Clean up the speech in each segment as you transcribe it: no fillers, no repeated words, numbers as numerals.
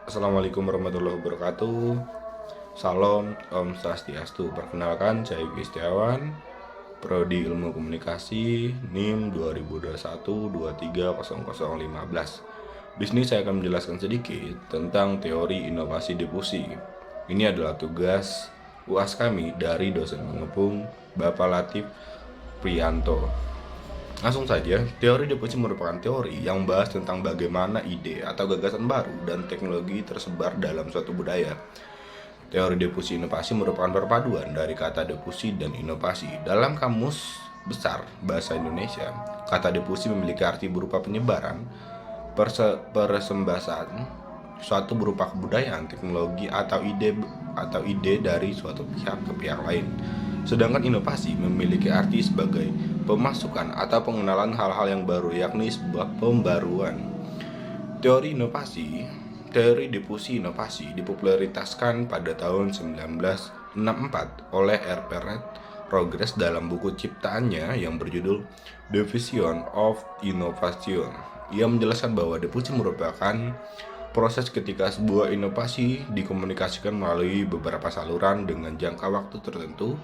Assalamualaikum warahmatullahi wabarakatuh. Salam, Om Swastiastu. Perkenalkan, saya Yuki Setiawan, Prodi Ilmu Komunikasi, NIM 2021-230015. Di sini saya akan menjelaskan sedikit tentang teori inovasi difusi. Ini adalah tugas UAS kami dari dosen pengepung Bapak Latif Priyanto. Langsung saja, teori difusi merupakan teori yang membahas tentang bagaimana ide atau gagasan baru dan teknologi tersebar dalam suatu budaya. Teori difusi inovasi merupakan perpaduan dari kata difusi dan inovasi. Dalam Kamus Besar Bahasa Indonesia, kata difusi memiliki arti berupa penyebaran, persembasan, suatu berupa kebudayaan, teknologi, atau ide dari suatu pihak ke pihak lain. Sedangkan inovasi memiliki arti sebagai pemasukan atau pengenalan hal-hal yang baru, yakni sebuah pembaruan. Teori difusi inovasi dipopularitaskan pada tahun 1964 oleh Herbert Rogers dalam buku ciptaannya yang berjudul Definition of Innovation. Ia menjelaskan bahwa difusi merupakan proses ketika sebuah inovasi dikomunikasikan melalui beberapa saluran dengan jangka waktu tertentu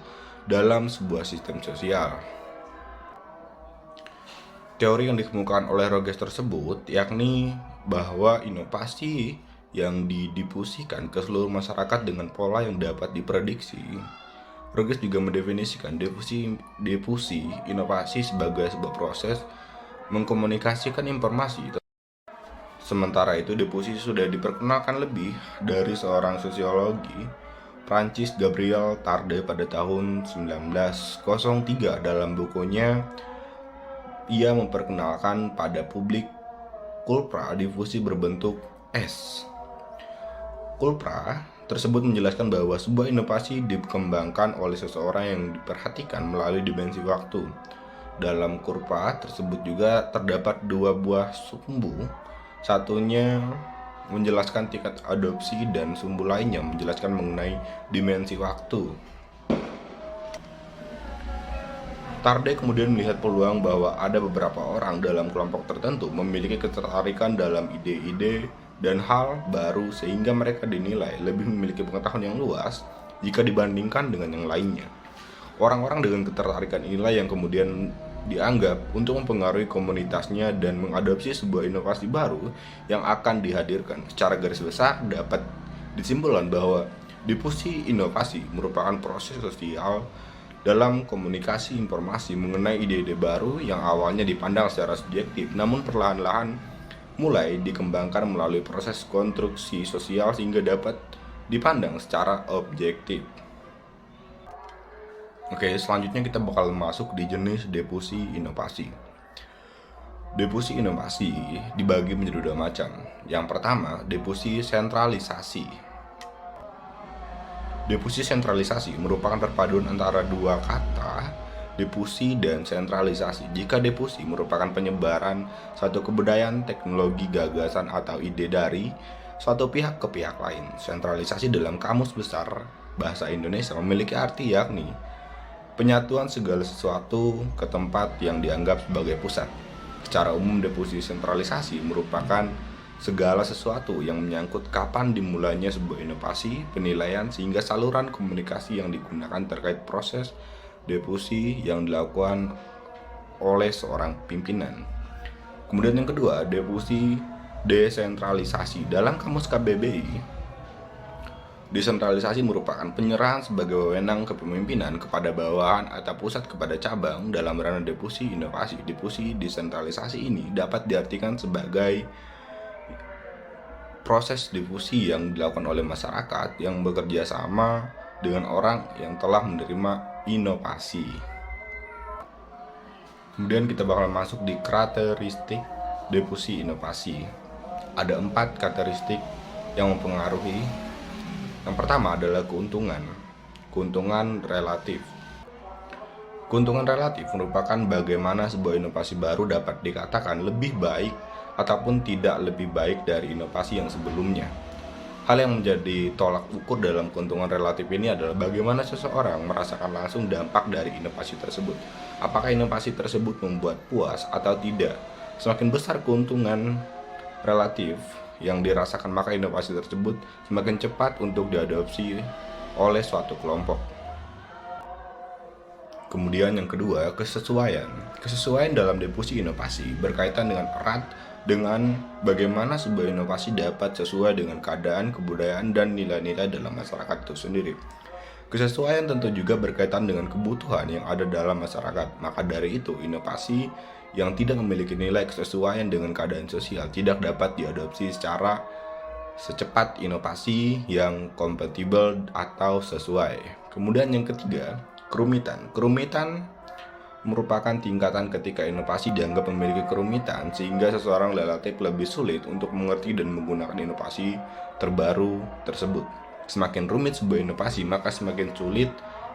dalam sebuah sistem sosial. Teori yang dikemukakan oleh Rogers tersebut yakni bahwa inovasi yang didifusikan ke seluruh masyarakat dengan pola yang dapat diprediksi. Rogers juga mendefinisikan difusi inovasi sebagai sebuah proses mengkomunikasikan informasi. Sementara itu, difusi sudah diperkenalkan lebih dari seorang sosiologi Prancis Gabriel Tarde pada tahun 1903 dalam bukunya. Ia memperkenalkan pada publik kulpa difusi berbentuk S. Kulpa tersebut menjelaskan bahwa sebuah inovasi dikembangkan oleh seseorang yang diperhatikan melalui dimensi waktu. Dalam kurva tersebut juga terdapat dua buah sumbu, satunya menjelaskan tingkat adopsi dan sumbu lainnya menjelaskan mengenai dimensi waktu. Tarde kemudian melihat peluang bahwa ada beberapa orang dalam kelompok tertentu memiliki ketertarikan dalam ide-ide dan hal baru sehingga mereka dinilai lebih memiliki pengetahuan yang luas jika dibandingkan dengan yang lainnya. Orang-orang dengan ketertarikan inilah yang kemudian dianggap untuk mempengaruhi komunitasnya dan mengadopsi sebuah inovasi baru yang akan dihadirkan. Secara garis besar dapat disimpulkan bahwa difusi inovasi merupakan proses sosial dalam komunikasi informasi mengenai ide-ide baru yang awalnya dipandang secara subjektif, namun perlahan-lahan mulai dikembangkan melalui proses konstruksi sosial sehingga dapat dipandang secara objektif. Oke, selanjutnya kita bakal masuk di jenis difusi inovasi. Difusi inovasi dibagi menjadi dua macam. Yang pertama, difusi sentralisasi. Difusi sentralisasi merupakan perpaduan antara dua kata, difusi dan sentralisasi. Jika difusi merupakan penyebaran suatu kebudayaan, teknologi, gagasan, atau ide dari suatu pihak ke pihak lain. Sentralisasi dalam Kamus Besar Bahasa Indonesia memiliki arti yakni penyatuan segala sesuatu ke tempat yang dianggap sebagai pusat. Secara umum, difusi sentralisasi merupakan segala sesuatu yang menyangkut kapan dimulainya sebuah inovasi, penilaian, sehingga saluran komunikasi yang digunakan terkait proses difusi yang dilakukan oleh seorang pimpinan. Kemudian yang kedua, difusi desentralisasi. Dalam Kamus KBBI, desentralisasi merupakan penyerahan sebagai wewenang kepemimpinan kepada bawahan atau pusat kepada cabang dalam ranah difusi inovasi. Difusi desentralisasi ini dapat diartikan sebagai proses difusi yang dilakukan oleh masyarakat yang bekerja sama dengan orang yang telah menerima inovasi. Kemudian kita bakal masuk di karakteristik difusi inovasi. Ada 4 karakteristik yang mempengaruhi. Yang pertama adalah keuntungan relatif. Keuntungan relatif merupakan bagaimana sebuah inovasi baru dapat dikatakan lebih baik ataupun tidak lebih baik dari inovasi yang sebelumnya. Hal yang menjadi tolak ukur dalam keuntungan relatif ini adalah bagaimana seseorang merasakan langsung dampak dari inovasi tersebut. Apakah inovasi tersebut membuat puas atau tidak? Semakin besar keuntungan relatif yang dirasakan, maka inovasi tersebut semakin cepat untuk diadopsi oleh suatu kelompok. Kemudian yang kedua, kesesuaian. Kesesuaian dalam diffusi inovasi berkaitan dengan erat dengan bagaimana sebuah inovasi dapat sesuai dengan keadaan, kebudayaan, dan nilai-nilai dalam masyarakat itu sendiri. Kesesuaian tentu juga berkaitan dengan kebutuhan yang ada dalam masyarakat. Maka dari itu, inovasi yang tidak memiliki nilai kesesuaian dengan keadaan sosial tidak dapat diadopsi secara secepat inovasi yang kompatibel atau sesuai. Kemudian yang ketiga, kerumitan. Kerumitan merupakan tingkatan ketika inovasi dianggap memiliki kerumitan sehingga seseorang relatif lebih sulit untuk mengerti dan menggunakan inovasi terbaru tersebut. Semakin rumit sebuah inovasi, maka semakin sulit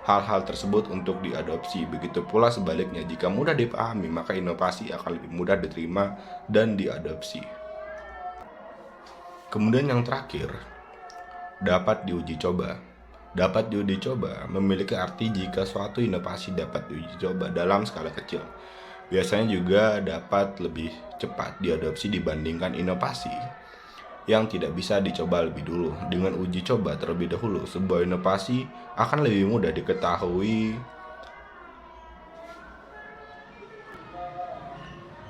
hal-hal tersebut untuk diadopsi. Begitu pula sebaliknya, jika mudah dipahami, maka inovasi akan lebih mudah diterima dan diadopsi. Kemudian yang terakhir, dapat diuji coba. Dapat diuji coba memiliki arti jika suatu inovasi dapat diuji coba dalam skala kecil. Biasanya juga dapat lebih cepat diadopsi dibandingkan inovasi yang tidak bisa dicoba lebih dulu. Dengan uji coba terlebih dahulu, sebuah inovasi akan lebih mudah diketahui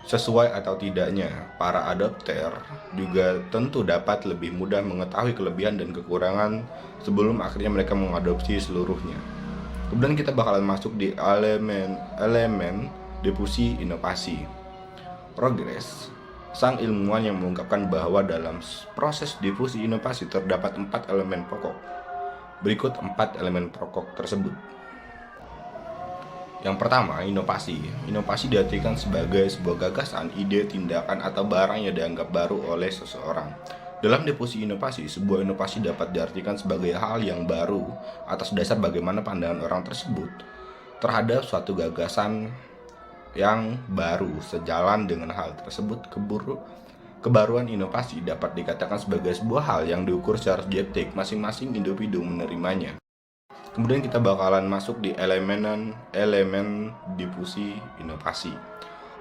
sesuai atau tidaknya. Para adopter juga tentu dapat lebih mudah mengetahui kelebihan dan kekurangan sebelum akhirnya mereka mengadopsi seluruhnya. Kemudian kita bakalan masuk di elemen diffusi inovasi. Rogers, sang ilmuwan yang mengungkapkan bahwa dalam proses diffusi inovasi terdapat 4 elemen pokok. Berikut 4 elemen pokok tersebut. Yang pertama, inovasi. Inovasi diartikan sebagai sebuah gagasan, ide, tindakan, atau barang yang dianggap baru oleh seseorang. Dalam diffusi inovasi, sebuah inovasi dapat diartikan sebagai hal yang baru atas dasar bagaimana pandangan orang tersebut terhadap suatu gagasan yang baru. Sejalan dengan hal tersebut, kebaruan inovasi dapat dikatakan sebagai sebuah hal yang diukur secara subjektif, masing-masing individu menerimanya. Kemudian kita bakalan masuk di elemen diffusi inovasi.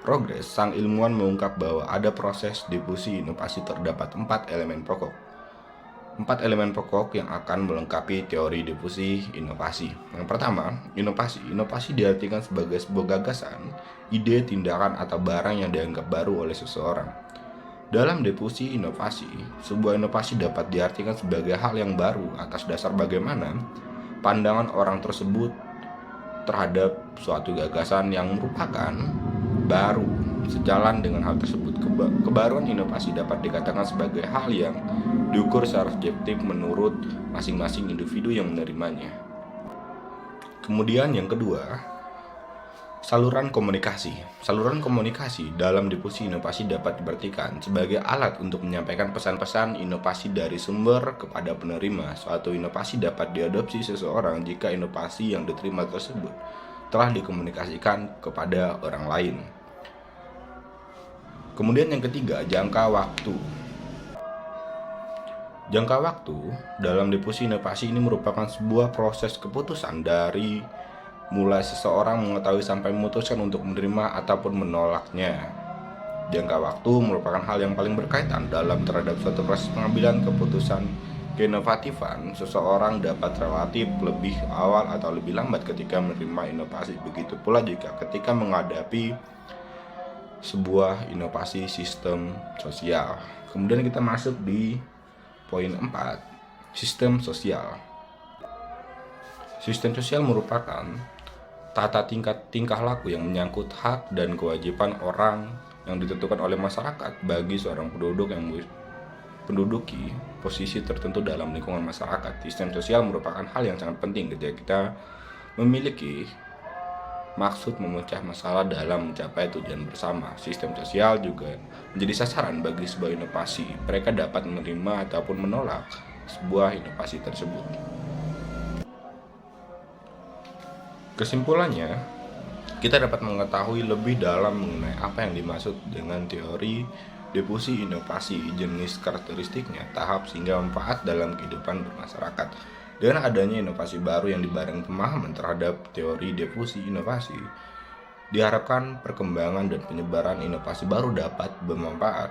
Rogers, sang ilmuwan mengungkap bahwa ada proses diffusi inovasi terdapat 4 elemen pokok. 4 elemen pokok yang akan melengkapi teori diffusi inovasi. Yang pertama, inovasi. Inovasi diartikan sebagai sebuah gagasan, ide, tindakan, atau barang yang dianggap baru oleh seseorang. Dalam diffusi inovasi, sebuah inovasi dapat diartikan sebagai hal yang baru atas dasar bagaimana pandangan orang tersebut terhadap suatu gagasan yang merupakan baru. Sejalan dengan hal tersebut, kebaruan inovasi dapat dikatakan sebagai hal yang diukur secara subjektif menurut masing-masing individu yang menerimanya. Kemudian yang kedua, saluran komunikasi. Saluran komunikasi dalam diffusi inovasi dapat diartikan sebagai alat untuk menyampaikan pesan-pesan inovasi dari sumber kepada penerima. Suatu inovasi dapat diadopsi seseorang jika inovasi yang diterima tersebut telah dikomunikasikan kepada orang lain. Kemudian yang ketiga, jangka waktu. Jangka waktu dalam diffusi inovasi ini merupakan sebuah proses keputusan dari mulai seseorang mengetahui sampai memutuskan untuk menerima ataupun menolaknya. Jangka waktu merupakan hal yang paling berkaitan dalam terhadap suatu proses pengambilan keputusan keinovatifan. Seseorang dapat relatif lebih awal atau lebih lambat ketika menerima inovasi. Begitu pula jika ketika menghadapi sebuah inovasi sistem sosial. Kemudian kita masuk di poin 4, sistem sosial. Sistem sosial merupakan tata tingkah laku yang menyangkut hak dan kewajiban orang yang ditentukan oleh masyarakat bagi seorang penduduk yang menduduki posisi tertentu dalam lingkungan masyarakat. Sistem sosial merupakan hal yang sangat penting ketika kita memiliki maksud memecah masalah dalam mencapai tujuan bersama. Sistem sosial juga menjadi sasaran bagi sebuah inovasi. Mereka dapat menerima ataupun menolak sebuah inovasi tersebut. Kesimpulannya, kita dapat mengetahui lebih dalam mengenai apa yang dimaksud dengan teori diffusi inovasi, jenis karakteristiknya, tahap hingga manfaat dalam kehidupan bermasyarakat. Dengan adanya inovasi baru yang dibarengi pemahaman terhadap teori diffusi inovasi, diharapkan perkembangan dan penyebaran inovasi baru dapat bermanfaat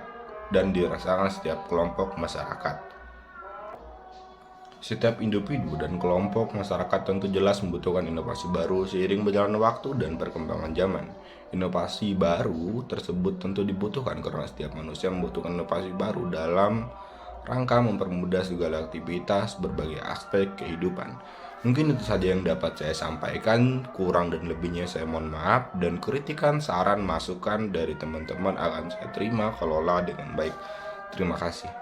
dan dirasakan setiap kelompok masyarakat. Setiap individu dan kelompok masyarakat tentu jelas membutuhkan inovasi baru seiring berjalannya waktu dan perkembangan zaman. Inovasi baru tersebut tentu dibutuhkan karena setiap manusia membutuhkan inovasi baru dalam rangka mempermudah segala aktivitas berbagai aspek kehidupan. Mungkin itu saja yang dapat saya sampaikan, kurang dan lebihnya saya mohon maaf, dan kritikan, saran, masukan dari teman-teman akan saya terima kelola dengan baik. Terima kasih.